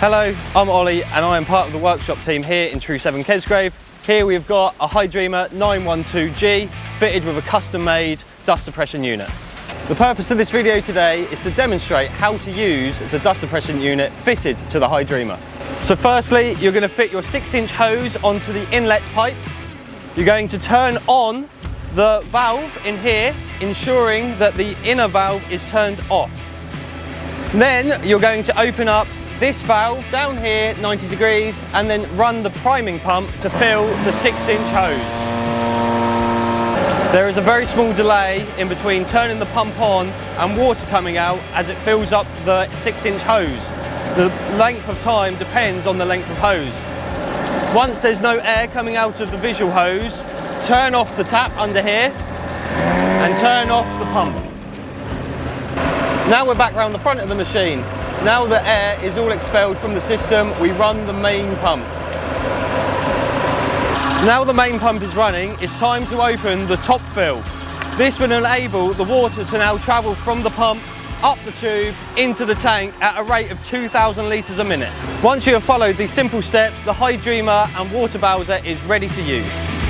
Hello, I'm Ollie and I am part of the workshop team here in Tru7 Kesgrave. Here we've got a Hydrema 912G fitted with a custom-made dust suppression unit. The purpose of this video today is to demonstrate how to use the dust suppression unit fitted to the Hydrema. So firstly, you're going to fit your 6-inch hose onto the inlet pipe. You're going to turn on the valve in here, ensuring that the inner valve is turned off. Then you're going to open up this valve down here 90 degrees and then run the priming pump to fill the 6-inch hose. There is a very small delay in between turning the pump on and water coming out as it fills up the 6-inch hose. The length of time depends on the length of hose. Once there's no air coming out of the visual hose, turn off the tap under here and turn off the pump. Now we're back around the front of the machine. Now the air is all expelled from the system, we run the main pump. Now the main pump is running, it's time to open the top fill. This will enable the water to now travel from the pump up the tube into the tank at a rate of 2,000 litres a minute. Once you have followed these simple steps, the Hydrema and water bowser is ready to use.